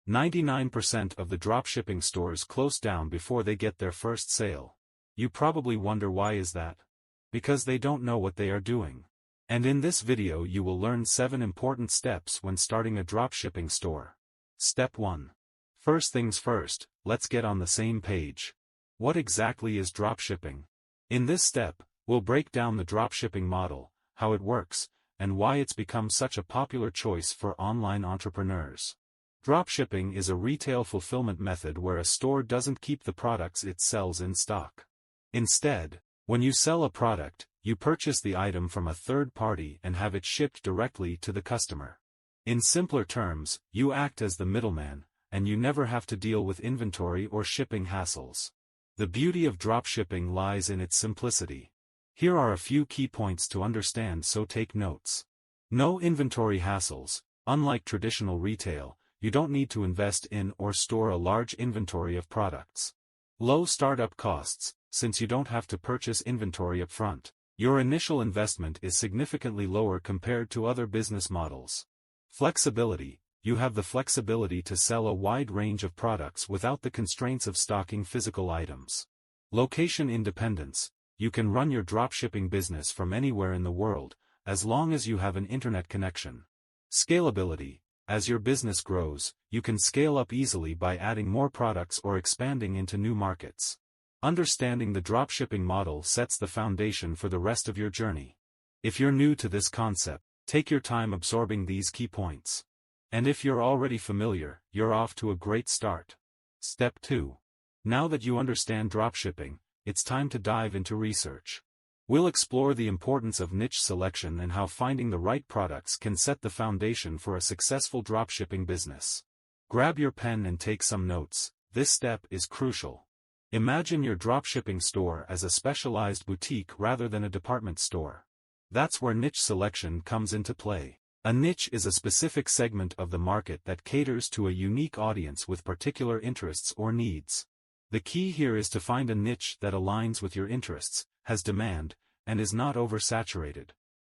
99% of the dropshipping stores close down before they get their first sale. You probably wonder why is that? Because they don't know what they are doing. And in this video you will learn 7 important steps when starting a dropshipping store. Step 1. First things first, let's get on the same page. What exactly is dropshipping? In this step, we'll break down the dropshipping model, how it works, and why it's become such a popular choice for online entrepreneurs. Dropshipping is a retail fulfillment method where a store doesn't keep the products it sells in stock. Instead, when you sell a product, you purchase the item from a third party and have it shipped directly to the customer. In simpler terms, you act as the middleman, and you never have to deal with inventory or shipping hassles. The beauty of dropshipping lies in its simplicity. Here are a few key points to understand, so take notes. No inventory hassles. Unlike traditional retail, you don't need to invest in or store a large inventory of products. Low startup costs, since you don't have to purchase inventory upfront. Your initial investment is significantly lower compared to other business models. Flexibility. You have the flexibility to sell a wide range of products without the constraints of stocking physical items. Location independence. You can run your dropshipping business from anywhere in the world, as long as you have an internet connection. Scalability. As your business grows, you can scale up easily by adding more products or expanding into new markets. Understanding the dropshipping model sets the foundation for the rest of your journey. If you're new to this concept, take your time absorbing these key points. And if you're already familiar, you're off to a great start. Step 2. Now that you understand dropshipping, it's time to dive into research. We'll explore the importance of niche selection and how finding the right products can set the foundation for a successful dropshipping business. Grab your pen and take some notes. This step is crucial. Imagine your dropshipping store as a specialized boutique rather than a department store. That's where niche selection comes into play. A niche is a specific segment of the market that caters to a unique audience with particular interests or needs. The key here is to find a niche that aligns with your interests, has demand, and is not oversaturated.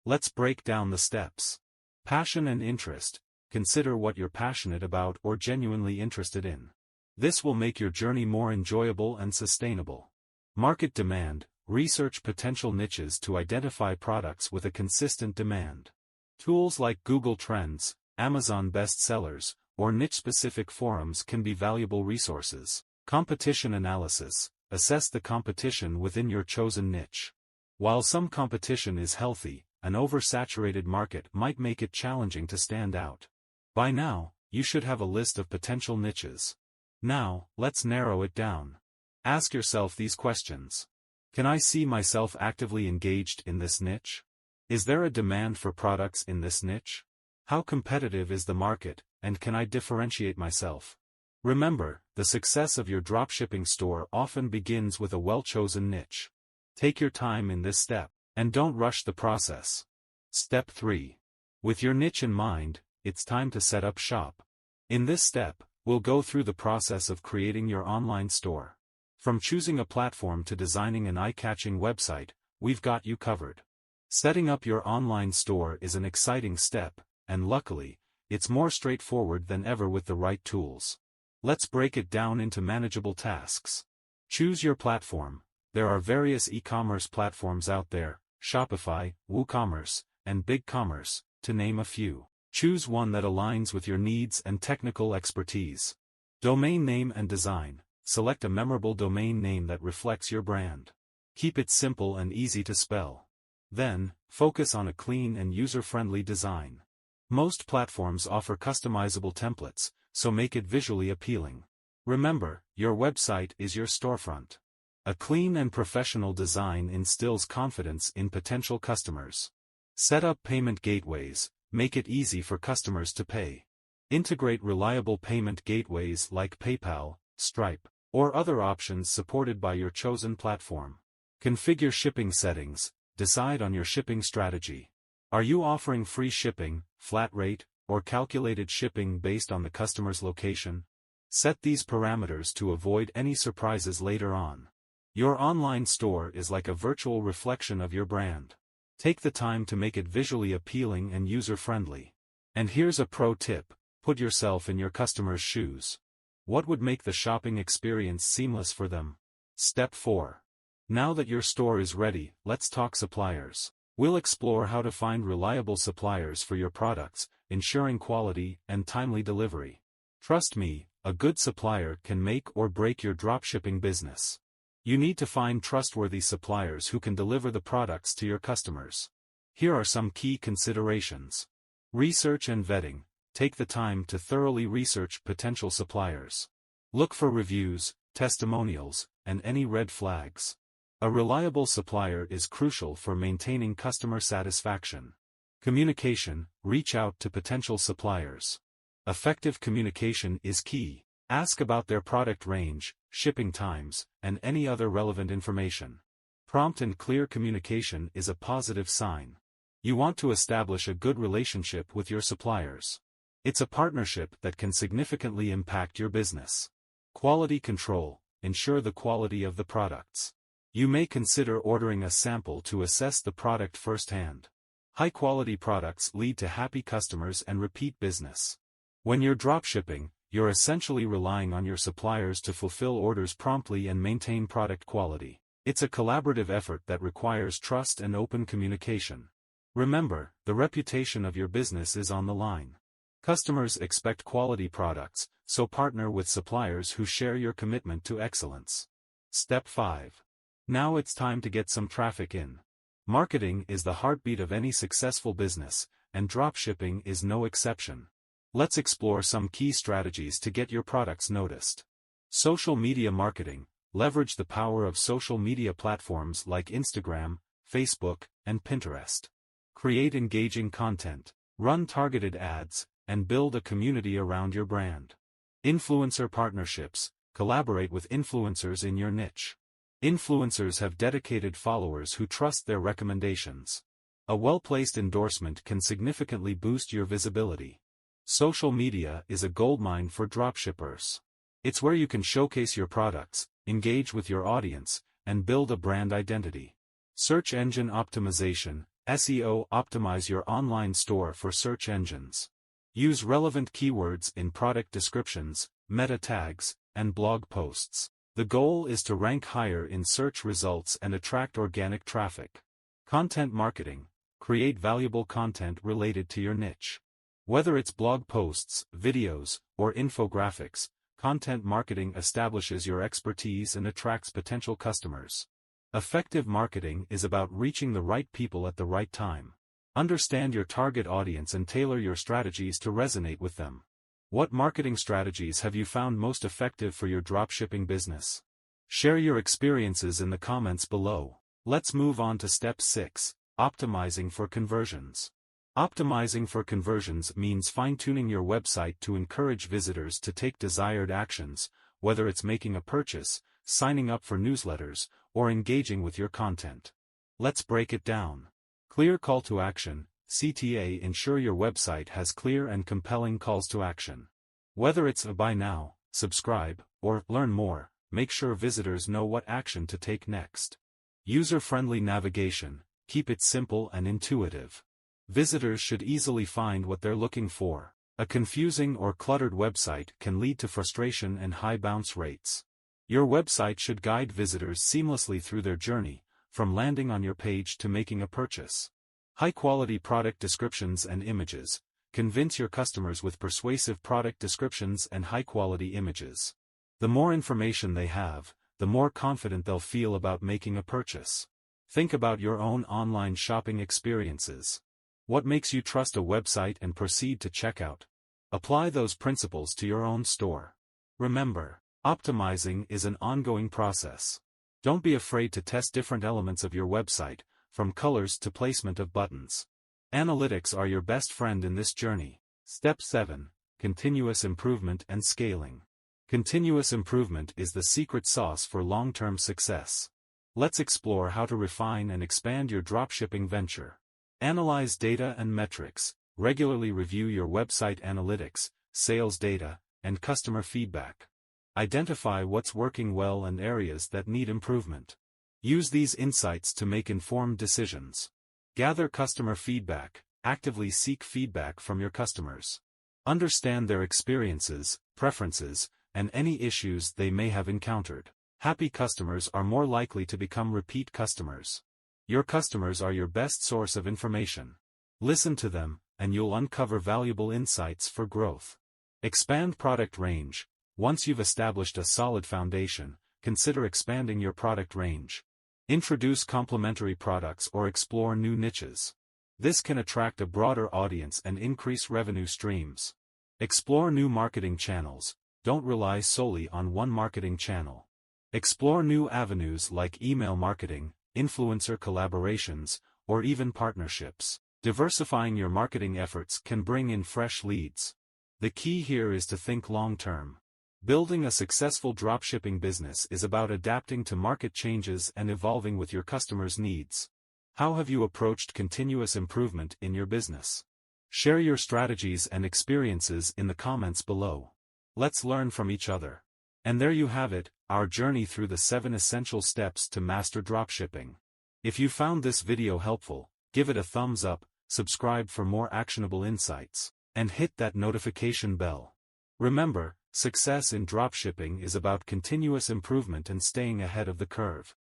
Let's break down the steps. Passion and interest. Consider what you're passionate about or genuinely interested in. This will make your journey more enjoyable and sustainable. Market demand. Research potential niches to identify products with a consistent demand. Tools like Google Trends, Amazon bestsellers, or niche-specific forums can be valuable resources. Competition analysis. Assess the competition within your chosen niche. While some competition is healthy, an oversaturated market might make it challenging to stand out. By now, you should have a list of potential niches. Now, let's narrow it down. Ask yourself these questions. Can I see myself actively engaged in this niche? Is there a demand for products in this niche? How competitive is the market, and can I differentiate myself? Remember, the success of your dropshipping store often begins with a well-chosen niche. Take your time in this step, and don't rush the process. Step 3. With your niche in mind, it's time to set up shop. In this step, we'll go through the process of creating your online store. From choosing a platform to designing an eye-catching website, we've got you covered. Setting up your online store is an exciting step, and luckily, it's more straightforward than ever with the right tools. Let's break it down into manageable tasks. Choose your platform. There are various e-commerce platforms out there: Shopify, WooCommerce, and BigCommerce, to name a few. Choose one that aligns with your needs and technical expertise. Domain name and design. Select a memorable domain name that reflects your brand. Keep it simple and easy to spell. Then, focus on a clean and user-friendly design. Most platforms offer customizable templates, so make it visually appealing. Remember, your website is your storefront. A clean and professional design instills confidence in potential customers. Set up payment gateways. Make it easy for customers to pay. Integrate reliable payment gateways like PayPal, Stripe, or other options supported by your chosen platform. Configure shipping settings. Decide on your shipping strategy. Are you offering free shipping, flat rate, or calculated shipping based on the customer's location? Set these parameters to avoid any surprises later on. Your online store is like a virtual reflection of your brand. Take the time to make it visually appealing and user-friendly. And here's a pro tip: Put yourself in your customer's shoes. What would make the shopping experience seamless for them? Step 4. Now that your store is ready, let's talk suppliers. We'll explore how to find reliable suppliers for your products, ensuring quality and timely delivery. Trust me, a good supplier can make or break your dropshipping business. You need to find trustworthy suppliers who can deliver the products to your customers. Here are some key considerations. Research and vetting. Take the time to thoroughly research potential suppliers. Look for reviews, testimonials, and any red flags. A reliable supplier is crucial for maintaining customer satisfaction. Communication. Reach out to potential suppliers. Effective communication is key. Ask about their product range, shipping times, and any other relevant information. Prompt and clear communication is a positive sign. You want to establish a good relationship with your suppliers. It's a partnership that can significantly impact your business. Quality control. Ensure the quality of the products. You may consider ordering a sample to assess the product firsthand. High-quality products lead to happy customers and repeat business. When you're dropshipping, you're essentially relying on your suppliers to fulfill orders promptly and maintain product quality. It's a collaborative effort that requires trust and open communication. Remember, the reputation of your business is on the line. Customers expect quality products, so partner with suppliers who share your commitment to excellence. Step 5. Now it's time to get some traffic in. Marketing is the heartbeat of any successful business, and dropshipping is no exception. Let's explore some key strategies to get your products noticed. Social media marketing. Leverage the power of social media platforms like Instagram, Facebook, and Pinterest. Create engaging content. Run targeted ads, and build a community around your brand. Influencer partnerships. Collaborate with influencers in your niche. Influencers have dedicated followers who trust their recommendations. A well-placed endorsement can significantly boost your visibility. Social media is a goldmine for dropshippers. It's where you can showcase your products, engage with your audience, and build a brand identity. Search engine optimization, SEO. Optimize your online store for search engines. Use relevant keywords in product descriptions, meta tags, and blog posts. The goal is to rank higher in search results and attract organic traffic. Content marketing. Create valuable content related to your niche. Whether it's blog posts, videos, or infographics, content marketing establishes your expertise and attracts potential customers. Effective marketing is about reaching the right people at the right time. Understand your target audience and tailor your strategies to resonate with them. What marketing strategies have you found most effective for your dropshipping business? Share your experiences in the comments below. Let's move on to step 6, optimizing for conversions. Optimizing for conversions means fine-tuning your website to encourage visitors to take desired actions, whether it's making a purchase, signing up for newsletters, or engaging with your content. Let's break it down. Clear call to action, CTA. Ensure your website has clear and compelling calls to action. Whether it's a buy now, subscribe, or learn more, make sure visitors know what action to take next. User-friendly navigation. Keep it simple and intuitive. Visitors should easily find what they're looking for. A confusing or cluttered website can lead to frustration and high bounce rates. Your website should guide visitors seamlessly through their journey, from landing on your page to making a purchase. High-quality product descriptions and images. Convince your customers with persuasive product descriptions and high-quality images. The more information they have, the more confident they'll feel about making a purchase. Think about your own online shopping experiences. What makes you trust a website and proceed to checkout? Apply those principles to your own store. Remember, optimizing is an ongoing process. Don't be afraid to test different elements of your website, from colors to placement of buttons. Analytics are your best friend in this journey. Step 7. Continuous improvement and scaling. Continuous improvement is the secret sauce for long-term success. Let's explore how to refine and expand your dropshipping venture. Analyze data and metrics. Regularly review your website analytics, sales data, and customer feedback. Identify what's working well and areas that need improvement. Use these insights to make informed decisions. Gather customer feedback. Actively seek feedback from your customers. Understand their experiences, preferences, and any issues they may have encountered. Happy customers are more likely to become repeat customers. Your customers are your best source of information. Listen to them, and you'll uncover valuable insights for growth. Expand product range. Once you've established a solid foundation, consider expanding your product range. Introduce complementary products or explore new niches. This can attract a broader audience and increase revenue streams. Explore new marketing channels. Don't rely solely on one marketing channel. Explore new avenues like email marketing, influencer collaborations, or even partnerships. Diversifying your marketing efforts can bring in fresh leads. The key here is to think long-term. Building a successful dropshipping business is about adapting to market changes and evolving with your customers' needs. How have you approached continuous improvement in your business? Share your strategies and experiences in the comments below. Let's learn from each other. And there you have it, our journey through the 7 essential steps to master dropshipping. If you found this video helpful, give it a thumbs up, subscribe for more actionable insights, and hit that notification bell. Remember, success in dropshipping is about continuous improvement and staying ahead of the curve.